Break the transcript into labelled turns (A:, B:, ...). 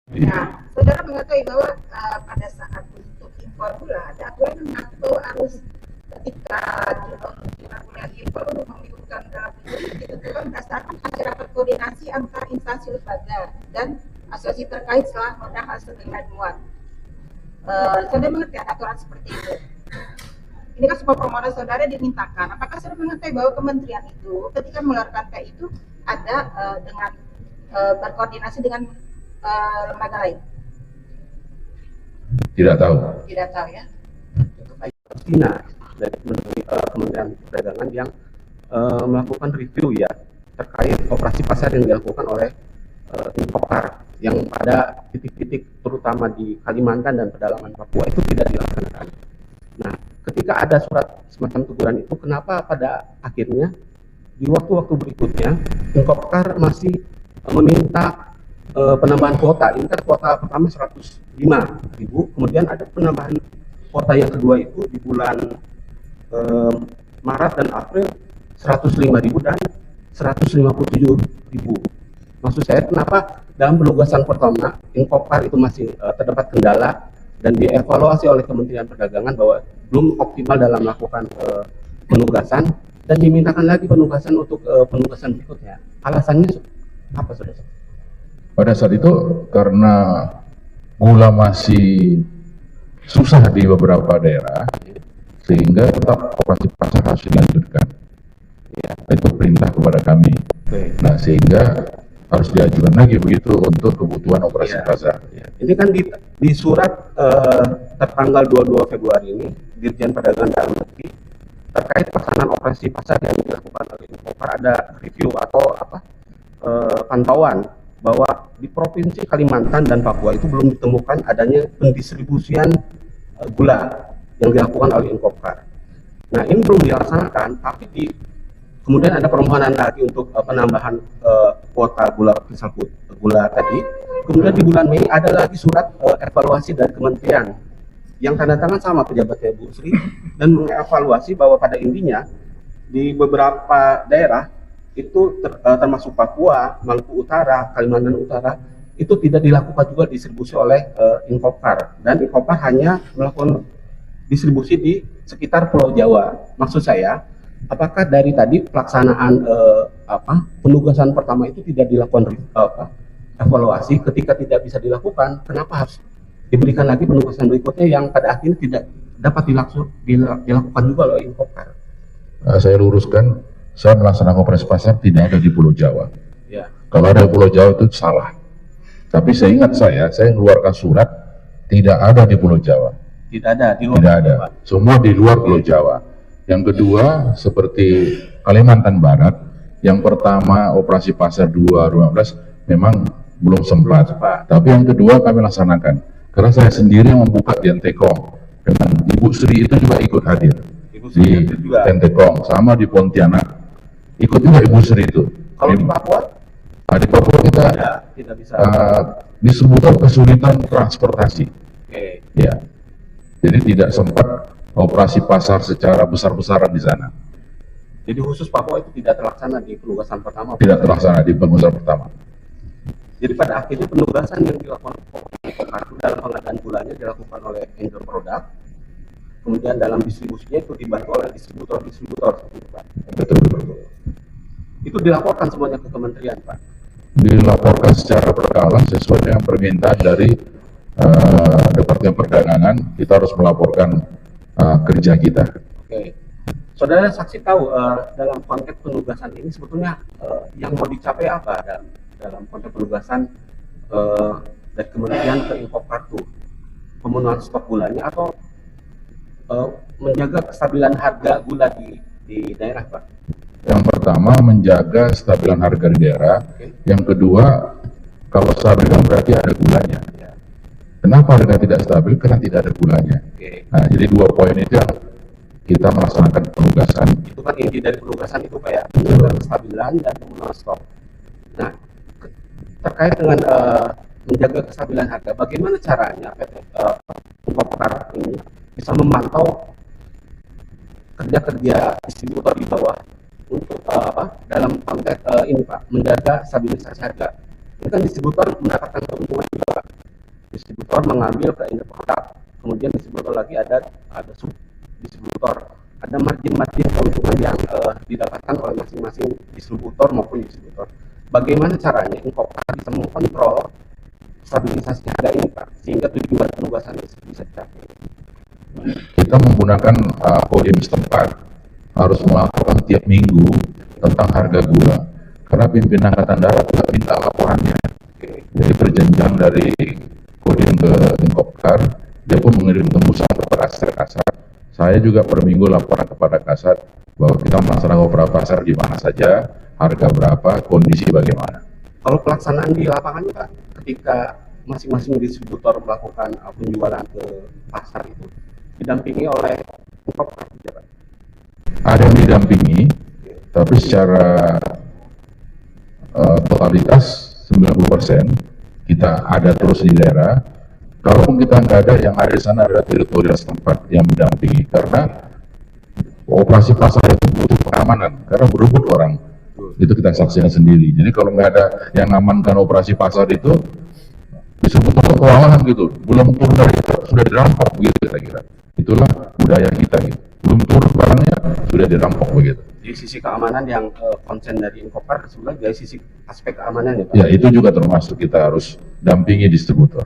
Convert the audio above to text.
A: Nah, saudara mengetahui bahwa pada saat untuk impor gula ada aturan yang mengatur harus ketika gula impor untuk mengikutkan dalam negeri ditentukan berdasarkan hasil rapat koordinasi antar instansi lembaga dan asosiasi terkait setelah pada hasil pemilihan muat. Saudara mengerti aturan seperti itu? Ini kan semua permohonan saudara dimintakan. Apakah saudara mengetahui bahwa kementerian itu ketika mengeluarkan P itu ada dengan berkoordinasi dengan lembaga lain?
B: Tidak tahu.
A: Tidak tahu ya.
C: China dari Kementerian Perdagangan yang melakukan review ya terkait operasi pasar yang dilakukan oleh Infopar yang pada titik-titik terutama di Kalimantan dan pedalaman Papua itu tidak dilaksanakan. Nah, ketika ada surat semacam teguran itu, kenapa pada akhirnya di waktu-waktu berikutnya Infopar masih meminta penambahan kuota? Ini kan kuota pertama 105.000, kemudian ada penambahan kuota yang kedua itu di bulan Maret dan April 105.000 dan 157.000. Maksud saya kenapa dalam penugasan pertama Infopar itu masih terdapat kendala dan dievaluasi oleh Kementerian Perdagangan bahwa belum optimal dalam melakukan penugasan dan dimintakan lagi penugasan untuk penugasan berikutnya. Alasannya apa, saudara?
B: Pada saat itu karena gula masih susah di beberapa daerah, sehingga tetap operasi pasar harus dilanjutkan.
C: Ya.
B: Itu perintah kepada kami.
C: Oke.
B: Nah, sehingga harus diajukan lagi begitu untuk kebutuhan operasi pasar.
C: Ya. Ini kan di surat tertanggal 22 Februari ini Dirjen Perdagangan Dalam Negeri terkait pelaksanaan operasi pasar yang dilakukan oleh Infopar ada review atau pantauan bahwa di Provinsi Kalimantan dan Papua itu belum ditemukan adanya pendistribusian gula yang dilakukan oleh Infopar. Nah, ini belum dilaksanakan, tapi kemudian ada permohonan lagi untuk penambahan kuota gula tadi. Kemudian di bulan Mei ada lagi surat evaluasi dari kementerian yang tanda tangan sama pejabatnya Bu Sri dan mengevaluasi bahwa pada intinya di beberapa daerah itu termasuk Papua, Maluku Utara, Kalimantan Utara itu tidak dilakukan juga distribusi oleh Infopar, dan Infopar hanya melakukan distribusi di sekitar Pulau Jawa. Maksud saya, apakah dari tadi pelaksanaan penugasan pertama itu tidak dilakukan evaluasi? Ketika tidak bisa dilakukan, kenapa harus diberikan lagi penugasan berikutnya yang pada akhirnya tidak dapat dilakukan juga oleh Infopar?
B: Saya luruskan, saya melaksanakan operasi pasar tidak ada di Pulau Jawa.
C: Ya.
B: Kalau ada di Pulau Jawa itu salah. Tapi seingat saya mengeluarkan surat tidak ada di Pulau Jawa.
C: Tidak ada di luar.
B: Tidak ada. Semua di luar Pulau Jawa. Yang kedua, seperti Kalimantan Barat, yang pertama operasi pasar 2015 memang belum sempat. Tapi yang kedua kami laksanakan. Karena saya sendiri yang membuka di Entekong, dengan Ibu Sri itu juga ikut hadir di Entekong, sama di Pontianak ikut juga Ibu Sri itu.
C: Kalau di Papua?
B: Di Papua kita
C: tidak bisa.
B: Disebutkan kesulitan transportasi.
C: Oke.
B: Ya, jadi tidak sempat operasi pasar secara besar-besaran di sana.
C: Jadi khusus Papua itu tidak terlaksana di penugasan pertama?
B: Tidak terlaksana di penugasan pertama.
C: Jadi pada akhirnya penugasan yang dilakukan dalam pengadaan gulanya dilakukan oleh Angel Product, kemudian dalam distribusinya itu dibantu oleh distributor.
B: Betul.
C: Itu dilaporkan semuanya ke kementerian, Pak?
B: Dilaporkan secara berkala sesuai dengan permintaan dari Departemen Perdagangan. Kita harus melaporkan kerja kita.
C: Oke. Saudara saksi tahu dalam konteks penugasan ini sebetulnya yang mau dicapai apa dalam konteks penugasan dari kementerian ke Infopar itu? Pemenuhan stok gulanya atau menjaga kestabilan harga gula di daerah, Pak?
B: Yang pertama menjaga kestabilan harga di daerah.
C: Okay.
B: Yang kedua, kalau stabil kan berarti ada gulanya.
C: Ya.
B: Kenapa harga tidak stabil? Karena tidak ada gulanya.
C: Okay.
B: Nah, jadi dua poin itu yang kita melaksanakan penugasan.
C: Itu kan inti dari penugasan itu kayak menjaga kestabilan dan pemenuhan stok. Nah, terkait dengan menjaga kestabilan harga, bagaimana caranya PT Infopar ini bisa memantau kerja-kerja distributor di bawah untuk dalam konteks ini, Pak, menjaga stabilisasi harga? Ini kan distributor mendapatkan keuntungan juga, Pak. distributor mengambil ke end product, kemudian distributor lagi ada sub distributor, ada margin keuntungan yang didapatkan oleh masing-masing distributor maupun distributor. Bagaimana caranya Inkopar bisa mengontrol stabilisasi harga ini Pak, sehingga tujuan penugasan bisa dicapai?
B: Kita menggunakan kodim setempat, harus melaporkan tiap minggu tentang harga gula, karena pimpinan Angkatan Darat juga minta laporannya. Jadi berjenjang dari kodim ke Inkopar, dia pun mengirim tembusan kepada Kasat. Saya juga per minggu laporan kepada Kasat bahwa kita melaksanakan operasi pasar di mana saja, harga berapa, kondisi bagaimana.
C: Kalau pelaksanaan di lapangannya Pak, ketika masing-masing distributor melakukan penjualan ke pasar itu didampingi oleh Inkopar, Pak?
B: Ada yang didampingi, tapi secara totalitas 90% kita ada terus di daerah. Kalaupun kita nggak ada, yang ada di sana adalah teritorial setempat yang mendampingi, karena operasi pasar itu butuh pengamanan, karena berebut orang. Itu kita saksikan sendiri. Jadi kalau nggak ada yang mengamankan operasi pasar itu, disebut kewalahan gitu. Belum turun dari itu, sudah dirampok begitu kira-kira. Itulah budaya kita gitu. Belum turun barangnya, sudah dirampok begitu.
C: Di sisi keamanan yang konsen dari Inkopar, sebenarnya dari sisi aspek keamanan ya Pak?
B: Ya, itu juga termasuk kita harus dampingi distributor.